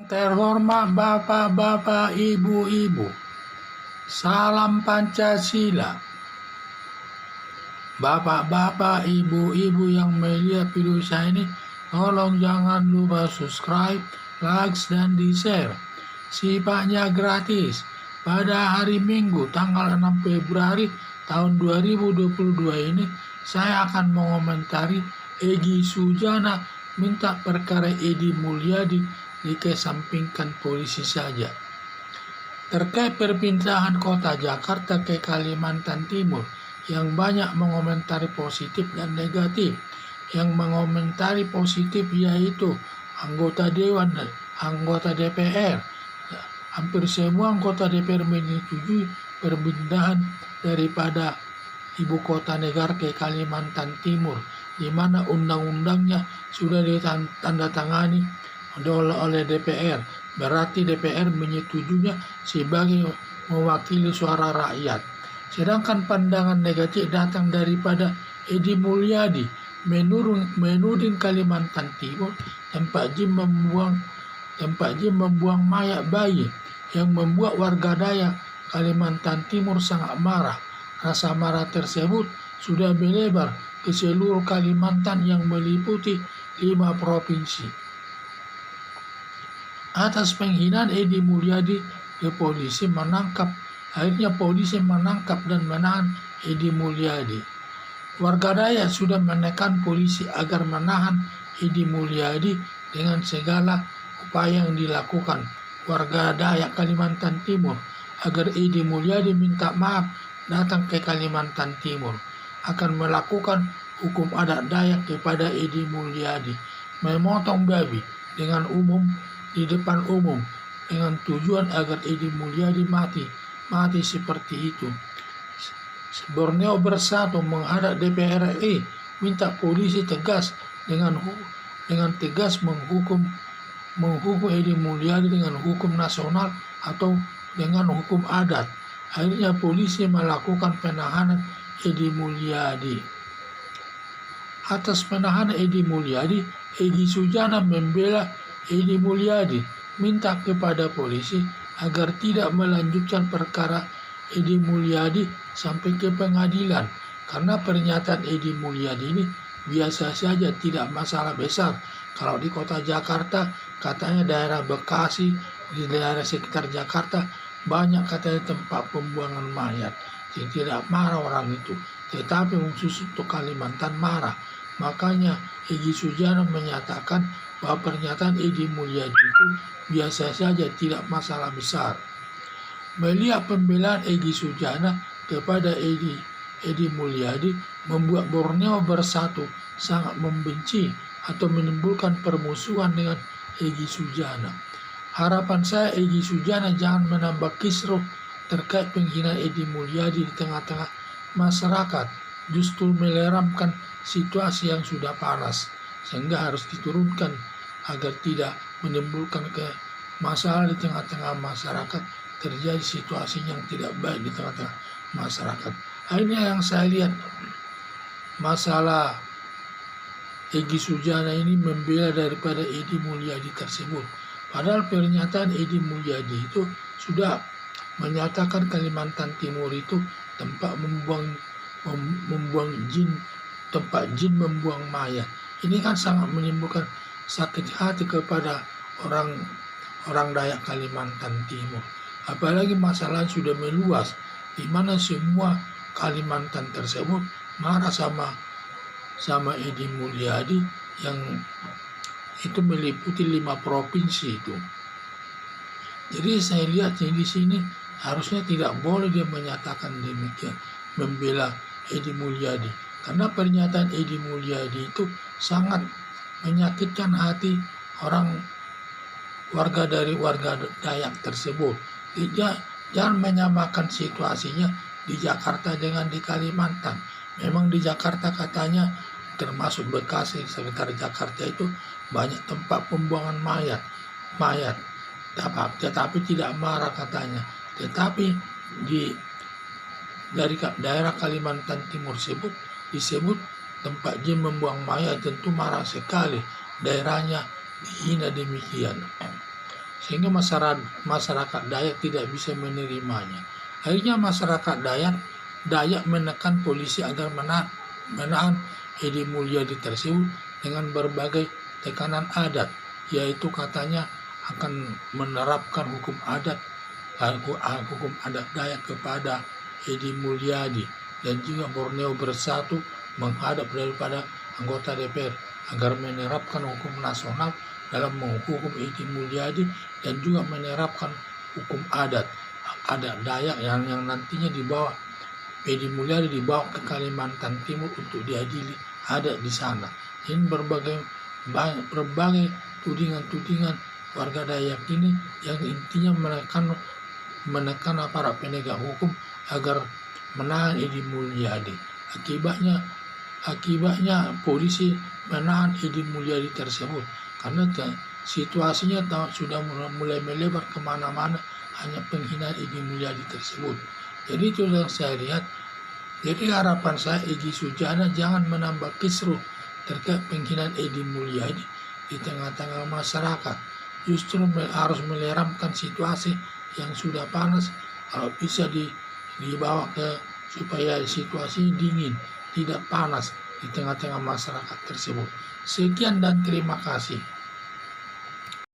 Terhormat Bapak-Bapak, Ibu-Ibu, salam Pancasila. Bapak-bapak, Ibu-Ibu yang melihat video saya ini, tolong jangan lupa subscribe, like, dan di-share. Sifatnya gratis. Pada hari Minggu tanggal 6 Februari tahun 2022 ini, saya akan mengomentari Egy Sujana minta perkara Edi Mulyadi dikesampingkan polisi saja. Terkait perpindahan kota Jakarta ke Kalimantan Timur, yang banyak mengomentari positif dan negatif. Yang mengomentari positif yaitu anggota Dewan dan anggota DPR. Hampir semua anggota DPR menyetujui perpindahan daripada ibu kota negara ke Kalimantan Timur, di mana undang-undangnya sudah ditandatangani oleh DPR. Berarti DPR menyetujuinya sebagai mewakili suara rakyat. Sedangkan pandangan negatif datang daripada Edi Mulyadi menuding Kalimantan Timur tempat jin membuang mayat bayi, yang membuat warga Dayak Kalimantan Timur sangat marah. Rasa marah tersebut sudah melebar ke seluruh Kalimantan yang meliputi 5 provinsi. Atas penghinaan Edi Mulyadi, akhirnya polisi menangkap dan menahan Edi Mulyadi. Warga Dayak sudah menekan polisi agar menahan Edi Mulyadi dengan segala upaya yang dilakukan warga Dayak Kalimantan Timur agar Edi Mulyadi minta maaf datang ke Kalimantan Timur, akan melakukan hukum adat Dayak kepada Edi Mulyadi, memotong babi di depan umum dengan tujuan agar Edi Mulyadi mati seperti itu. Borneo Bersatu menghadap DPR RI minta polisi tegas dengan tegas menghukum Edi Mulyadi dengan hukum nasional atau dengan hukum adat. Akhirnya polisi melakukan penahanan Edi Mulyadi. Atas penahanan Edi Mulyadi, Egy Sujana membela Edi Mulyadi, minta kepada polisi agar tidak melanjutkan perkara Edi Mulyadi sampai ke pengadilan, karena pernyataan Edi Mulyadi ini biasa saja, tidak masalah besar. Kalau di kota Jakarta, katanya daerah Bekasi, di daerah sekitar Jakarta banyak katanya tempat pembuangan mayat. Tidak marah orang itu, tetapi khusus untuk Kalimantan marah. Makanya Egy Sujana menyatakan bahwa pernyataan Edi Mulyadi itu biasa saja, tidak masalah besar. Melihat pembelaan Egy Sujana kepada Edi Mulyadi membuat Borneo Bersatu sangat membenci atau menimbulkan permusuhan dengan Egy Sujana. Harapan saya Egy Sujana jangan menambah kisruh terkait penghinaan Edi Mulyadi di tengah-tengah masyarakat, justru meleramkan situasi yang sudah panas, sehingga harus diturunkan agar tidak menimbulkan masalah di tengah-tengah masyarakat, terjadi situasi yang tidak baik di tengah-tengah masyarakat. Akhirnya yang saya lihat, masalah Egy Sujana ini membela daripada Edi Mulyadi tersebut. Padahal pernyataan Edi Mulyadi itu sudah menyatakan Kalimantan Timur itu tempat membuang jin, tempat jin membuang mayat. Ini kan sangat menimbulkan sakit hati kepada orang Dayak Kalimantan Timur. Apalagi masalah sudah meluas, di mana semua Kalimantan tersebut marah sama Edi Mulyadi yang itu meliputi 5 provinsi itu. Jadi saya lihat di sini harusnya tidak boleh dia menyatakan demikian, membela Edi Mulyadi, karena pernyataan Edi Mulyadi itu sangat menyakitkan hati warga Dayak tersebut. Jangan menyamakan situasinya di Jakarta dengan di Kalimantan. Memang di Jakarta katanya termasuk Bekasi, sekitar Jakarta itu banyak tempat pembuangan mayat, tetapi tidak marah katanya. Tetapi dari daerah Kalimantan Timur disebut tempat jin membuang mayat, tentu marah sekali, daerahnya dihina demikian. sehingga masyarakat Dayak tidak bisa menerimanya. Akhirnya masyarakat Dayak menekan polisi agar menahan Edi Mulyadi tersebut dengan berbagai tekanan adat, yaitu katanya akan menerapkan hukum adat Dayak kepada Edi Mulyadi, dan juga Borneo Bersatu menghadap daripada anggota DPR agar menerapkan hukum nasional dalam menghukum Edi Mulyadi, dan juga menerapkan hukum adat Dayak yang nantinya dibawa Edi Mulyadi dibawa ke Kalimantan Timur untuk diadili adat di sana. Ini berbagai tudingan warga Dayak ini yang intinya menekan aparat penegak hukum agar menahan Edi Mulyadi. Akibatnya polisi menahan Edi Mulyadi tersebut karena situasinya sudah mulai melebar kemana-mana, hanya penghinaan Edi Mulyadi tersebut. Jadi itu yang saya lihat. Jadi harapan saya Egy Sujana jangan menambah kisruh terkait penghinaan Edi Mulyadi di tengah-tengah masyarakat. Justru harus meleramkan situasi yang sudah panas, kalau bisa dibawa ke supaya situasi dingin, tidak panas di tengah-tengah masyarakat tersebut. Sekian dan terima kasih.